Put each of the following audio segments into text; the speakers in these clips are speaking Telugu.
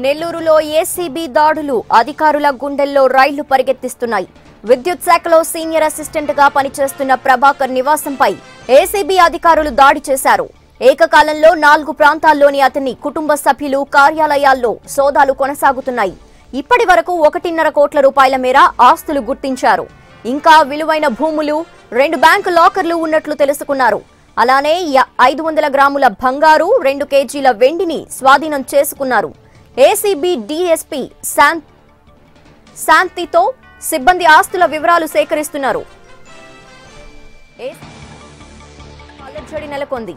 నెల్లూరులో ఏసీబీ దాడులు అధికారుల గుండెల్లో రైళ్లు పరిగెత్తిస్తున్నాయి. విద్యుత్ శాఖలో సీనియర్ అసిస్టెంట్ గా పనిచేస్తున్న ప్రభాకర్ నివాసంపై ఏసీబీ అధికారులు దాడి చేశారు. ఏకకాలంలో 4 ప్రాంతాల్లోని అతని కుటుంబ సభ్యులు కార్యాలయాల్లో సోదాలు కొనసాగుతున్నాయి. ఇప్పటి వరకు 1.5 కోట్ల రూపాయల మేర ఆస్తులు గుర్తించారు. ఇంకా విలువైన భూములు, 2 బ్యాంకు లాకర్లు ఉన్నట్లు తెలుసుకున్నారు. అలానే 500 గ్రాముల బంగారు, 2 కేజీల వెండిని స్వాధీనం చేసుకున్నారు. ఏసీబీ డీఎస్పీ శాంతితో సిబ్బంది ఆస్తుల వివరాలు సేకరిస్తున్నారు. అలజడి నెలకొంది.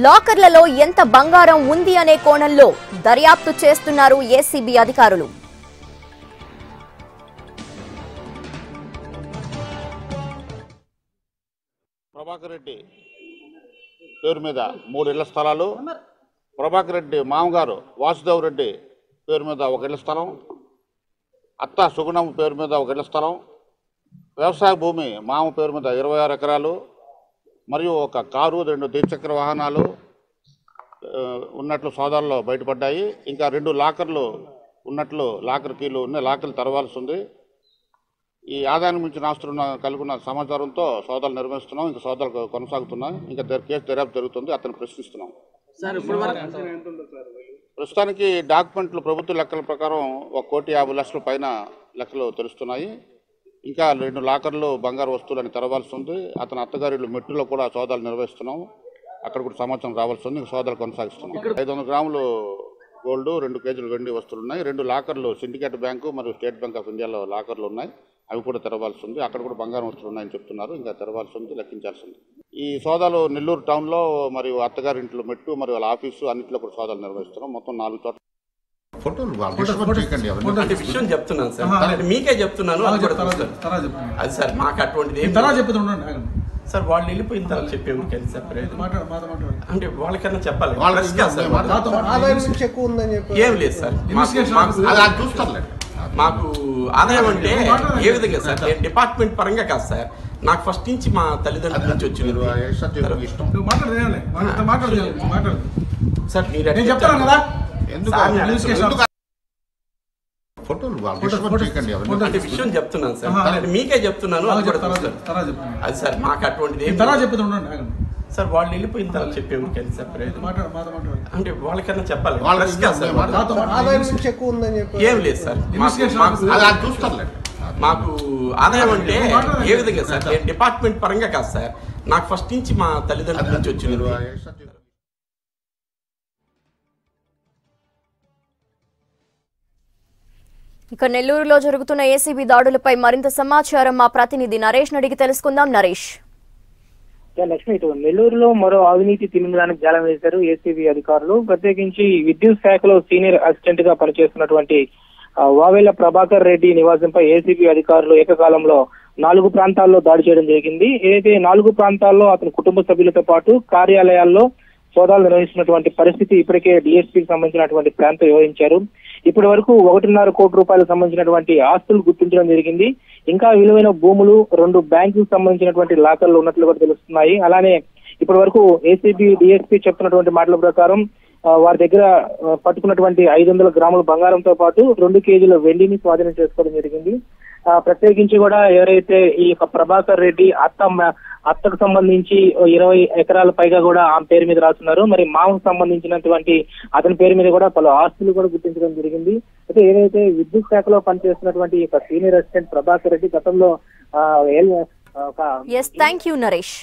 లాకర్లలో ఎంత బంగారం ఉంది అనే కోణంలో దర్యాప్తు చేస్తున్నారు ఏసీబీ అధికారులు. ప్రభాకర్ రెడ్డి పేరు మీద 3 ఇళ్ల స్థలాలు, ప్రభాకర్ రెడ్డి మామగారు వాసుదేవ్ రెడ్డి పేరు మీద 1 ఇళ్ల స్థలం, అత్త సుగుణం పేరు మీద 1 ఇళ్ల స్థలం, వ్యవసాయ భూమి మామ పేరు మీద 26 ఎకరాలు మరియు 1 కారు, 2 ద్విచక్ర వాహనాలు ఉన్నట్లు సోదాల్లో బయటపడ్డాయి. ఇంకా 2 లాకర్లు ఉన్నట్లు, లాకర్ కీలు ఉన్నాయి, లాకర్లు తెరవాల్సి ఉంది. ఈ ఆదాయం మించిన ఆస్తులను కలుగున్న సమాచారంతో సోదాలు నిర్వహిస్తున్నాం. ఇంకా సోదాలు కొనసాగుతున్నాయి. ఇంకా కేసు దర్యాప్తు జరుగుతుంది. అతను ప్రశ్నిస్తున్నాం. ప్రస్తుతానికి డాక్యుమెంట్లు ప్రభుత్వ లెక్కల ప్రకారం 1,50,00,000 పైన లెక్కలు తెలుస్తున్నాయి. ఇంకా 2 లాకర్లు బంగారు వస్తువులని తెరవాల్సి ఉంది. అతని అత్తగారిళ్ళు మెట్టులో కూడా సోదాలు నిర్వహిస్తున్నాం. అక్కడ కూడా సమాచారం రావాల్సి ఉంది. ఇంకా సోదాలు కొనసాగిస్తున్నాం. 500 గ్రాములు గోల్డ్, 2 కేజీలు వెండి వస్తువులు ఉన్నాయి. 2 లాకర్లు సిండికేట్ బ్యాంకు మరియు స్టేట్ బ్యాంక్ ఆఫ్ ఇండియాలో లాకర్లు ఉన్నాయి. అవి కూడా తెరవాల్సి ఉంది. అక్కడ కూడా బంగారం వస్తువులు ఉన్నాయని చెప్తున్నారు. ఇంకా తెరవాల్సి ఉంది, లెక్కించాల్సి ఉంది. ఈ సోదాలు నెల్లూరు టౌన్లో మరియు అత్తగారింట్లో మెట్టు మరియు వాళ్ళ ఆఫీసు అన్నింటిలో కూడా సోదాలు నిర్వహిస్తున్నాం. మొత్తం 4 చోట్ల విషయం చెప్తున్నాను సార్, మీకే చెప్తున్నాను. అది సార్ మాకు అటువంటిది సార్, వాళ్ళు వెళ్ళిపోయిన తర్వాత చెప్పేమి అంటే వాళ్ళకన్నా చెప్పాలి. ఏం లేదు సార్, మాకు ఆదాయం అంటే ఏ విధంగా సార్, నేను డిపార్ట్మెంట్ పరంగా కాదు సార్, నాకు ఫస్ట్ నుంచి మా తల్లిదండ్రుల నుంచి వచ్చింది సార్. మీరు చెప్తాను కదా విషయం చెప్తున్నాను సార్, మీకే చెప్తున్నాను. అది సార్ మాకు అటువంటిది సార్, వాళ్ళు వెళ్ళిపోయిన తర్వాత చెప్పేమి అంటే వాళ్ళకన్నా చెప్పాలి. ఏం లేదు సార్, మాకు ఆదాయం అంటే ఏ విధంగా సార్, నేను డిపార్ట్మెంట్ పరంగా కాదు సార్, నాకు ఫస్ట్ నుంచి మా తల్లిదండ్రుల నుంచి వచ్చింది. ఇక నెల్లూరులో జరుగుతున్న ఏసీబీ దాడులపై మరింత సమాచారం మా ప్రతినిధి నరేష్ అడిగి తెలుసుకుందాం. నరేష్. లక్ష్మి, నెల్లూరులో మరో అవినీతి తిమింగలానికి జాలం వేశారు ఏసీబీ అధికారులు. ప్రత్యేకించి విద్యుత్ శాఖలో సీనియర్ అసిస్టెంట్ గా పనిచేస్తున్నటువంటి వావేల ప్రభాకర్ రెడ్డి నివాసంపై ఏసీబీ అధికారులు ఏకకాలంలో 4 ప్రాంతాల్లో దాడి చేయడం జరిగింది. ఏదైతే 4 ప్రాంతాల్లో అతని కుటుంబ సభ్యులతో పాటు కార్యాలయాల్లో సోదాలు నిర్వహిస్తున్నటువంటి పరిస్థితి ఇప్పటికే డిఎస్పీకి సంబంధించినటువంటి ప్రాంతం వివరించారు. ఇప్పటి వరకు 1.5 కోట్ల రూపాయలకు సంబంధించినటువంటి ఆస్తులు గుర్తించడం జరిగింది. ఇంకా విలువైన భూములు, 2 బ్యాంకులకు సంబంధించినటువంటి లాకర్లు ఉన్నట్లు కూడా తెలుస్తున్నాయి. అలానే ఇప్పటి వరకు ఏసీబీ డిఎస్పీ చెప్తున్నటువంటి మాటల ప్రకారం వారి దగ్గర పట్టుకున్నటువంటి 500 గ్రాముల బంగారంతో పాటు 2 కేజీల వెండిని స్వాధీనం చేసుకోవడం జరిగింది. ప్రత్యేకించి కూడా ఎవరైతే ఈ ప్రభాకర్ రెడ్డి అత్తకు సంబంధించి 20 ఎకరాల పైగా కూడా ఆమె పేరు మీద రాస్తున్నారు. మరి మామకు సంబంధించినటువంటి అతని పేరు మీద కూడా పలు ఆస్తులు కూడా గుర్తించడం జరిగింది. అయితే ఏదైతే విద్యుత్ శాఖలో పనిచేస్తున్నటువంటి సీనియర్ అసిస్టెంట్ ప్రభాకర్ రెడ్డి గతంలో థ్యాంక్ యూ నరేష్.